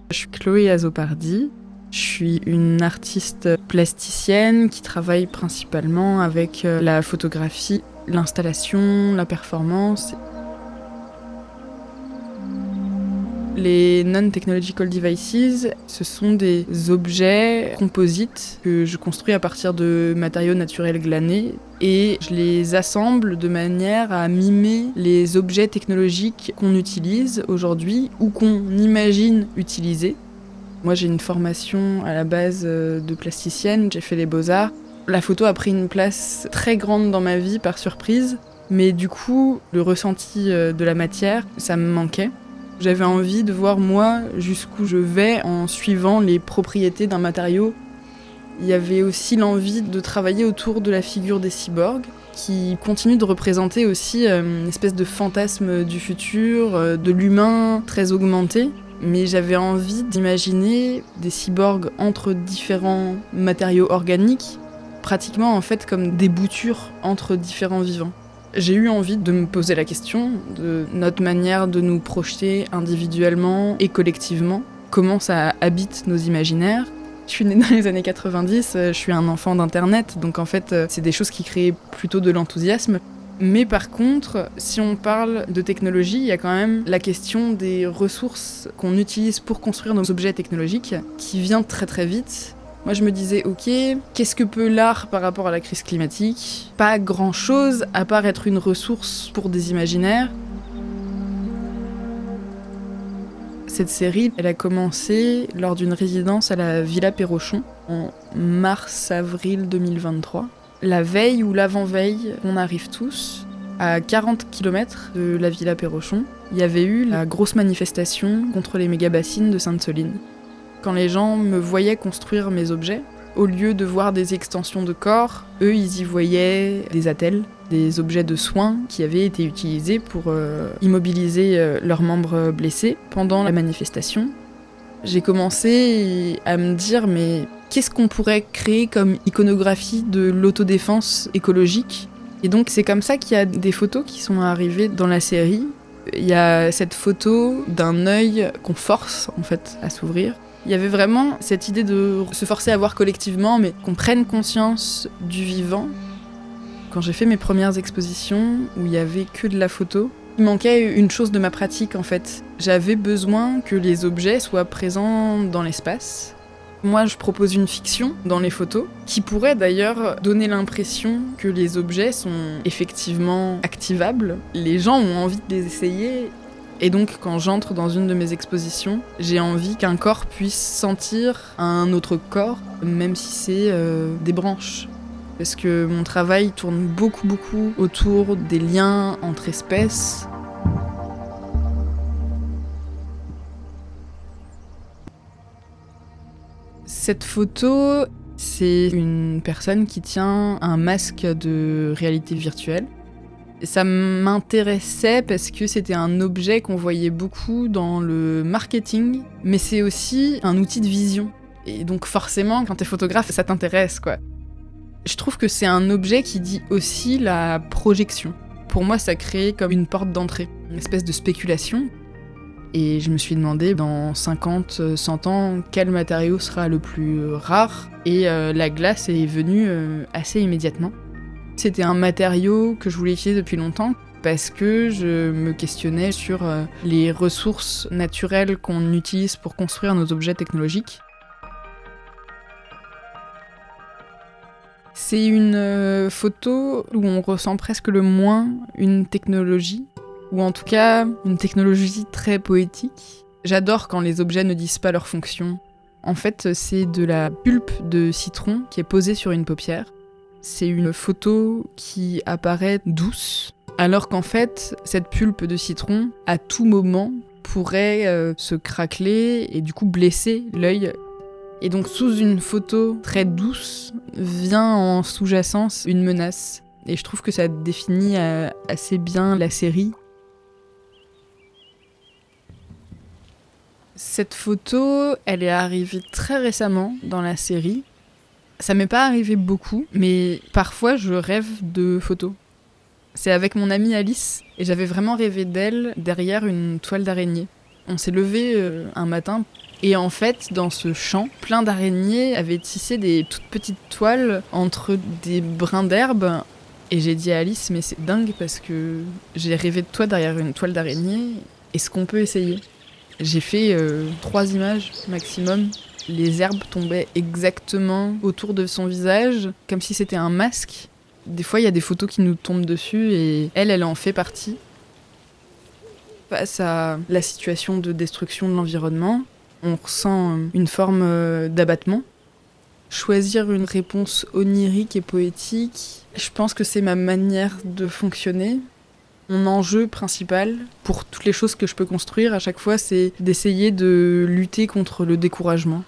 Je suis Chloé Azopardi. Je suis une artiste plasticienne qui travaille principalement avec la photographie, l'installation, la performance. Les Non-Technological Devices, ce sont des objets composites que je construis à partir de matériaux naturels glanés et je les assemble de manière à mimer les objets technologiques qu'on utilise aujourd'hui ou qu'on imagine utiliser. Moi, j'ai une formation à la base de plasticienne, j'ai fait les beaux-arts. La photo a pris une place très grande dans ma vie par surprise, mais du coup, le ressenti de la matière, ça me manquait. J'avais envie de voir, moi, jusqu'où je vais en suivant les propriétés d'un matériau. Il y avait aussi l'envie de travailler autour de la figure des cyborgs, qui continue de représenter aussi une espèce de fantasme du futur, de l'humain très augmenté. Mais j'avais envie d'imaginer des cyborgs entre différents matériaux organiques, pratiquement en fait comme des boutures entre différents vivants. J'ai eu envie de me poser la question de notre manière de nous projeter individuellement et collectivement, comment ça habite nos imaginaires. Je suis née dans les années 90, je suis un enfant d'Internet, donc en fait c'est des choses qui créent plutôt de l'enthousiasme. Mais par contre, si on parle de technologie, il y a quand même la question des ressources qu'on utilise pour construire nos objets technologiques qui vient très très vite. Moi je me disais, ok, qu'est-ce que peut l'art par rapport à la crise climatique ? Pas grand-chose à part être une ressource pour des imaginaires. Cette série, elle a commencé lors d'une résidence à la Villa Perrochon en mars-avril 2023. La veille ou l'avant-veille, on arrive tous, à 40 km de la Villa Perrochon, il y avait eu la grosse manifestation contre les méga-bassines de Sainte-Soline. Quand les gens me voyaient construire mes objets, au lieu de voir des extensions de corps, eux, ils y voyaient des attelles, des objets de soins qui avaient été utilisés pour immobiliser leurs membres blessés pendant la manifestation. J'ai commencé à me dire, mais qu'est-ce qu'on pourrait créer comme iconographie de l'autodéfense écologique ? Et donc c'est comme ça qu'il y a des photos qui sont arrivées dans la série. Il y a cette photo d'un œil qu'on force en fait à s'ouvrir. Il y avait vraiment cette idée de se forcer à voir collectivement, mais qu'on prenne conscience du vivant. Quand j'ai fait mes premières expositions, où il y avait que de la photo, il manquait une chose de ma pratique en fait. J'avais besoin que les objets soient présents dans l'espace. Moi, je propose une fiction dans les photos, qui pourrait d'ailleurs donner l'impression que les objets sont effectivement activables. Les gens ont envie de les essayer. Et donc, quand j'entre dans une de mes expositions, j'ai envie qu'un corps puisse sentir un autre corps, même si c'est des branches. Parce que mon travail tourne beaucoup autour des liens entre espèces. Cette photo, c'est une personne qui tient un masque de réalité virtuelle. Ça m'intéressait parce que c'était un objet qu'on voyait beaucoup dans le marketing, mais c'est aussi un outil de vision. Et donc forcément, quand t'es photographe, ça t'intéresse, quoi. Je trouve que c'est un objet qui dit aussi la projection. Pour moi, ça crée comme une porte d'entrée, une espèce de spéculation. Et je me suis demandé, dans 50, 100 ans, quel matériau sera le plus rare ? Et la glace est venue assez immédiatement. C'était un matériau que je voulais utiliser depuis longtemps parce que je me questionnais sur les ressources naturelles qu'on utilise pour construire nos objets technologiques. C'est une photo où on ressent presque le moins une technologie, ou en tout cas une technologie très poétique. J'adore quand les objets ne disent pas leur fonction. En fait, c'est de la pulpe de citron qui est posée sur une paupière. C'est une photo qui apparaît douce, alors qu'en fait, cette pulpe de citron, à tout moment, pourrait se craqueler et du coup blesser l'œil. Et donc sous une photo très douce, vient en sous-jacence une menace. Et je trouve que ça définit assez bien la série. Cette photo, elle est arrivée très récemment dans la série. Ça m'est pas arrivé beaucoup, mais parfois je rêve de photos. C'est avec mon amie Alice, et j'avais vraiment rêvé d'elle derrière une toile d'araignée. On s'est levé un matin et en fait, dans ce champ, plein d'araignées avaient tissé des toutes petites toiles entre des brins d'herbe. Et j'ai dit à Alice, mais c'est dingue parce que j'ai rêvé de toi derrière une toile d'araignée. Est-ce qu'on peut essayer ? J'ai fait 3 images maximum. Les herbes tombaient exactement autour de son visage, comme si c'était un masque. Des fois, il y a des photos qui nous tombent dessus et elle en fait partie. Face à la situation de destruction de l'environnement, on ressent une forme d'abattement. Choisir une réponse onirique et poétique, je pense que c'est ma manière de fonctionner. Mon enjeu principal pour toutes les choses que je peux construire à chaque fois, c'est d'essayer de lutter contre le découragement.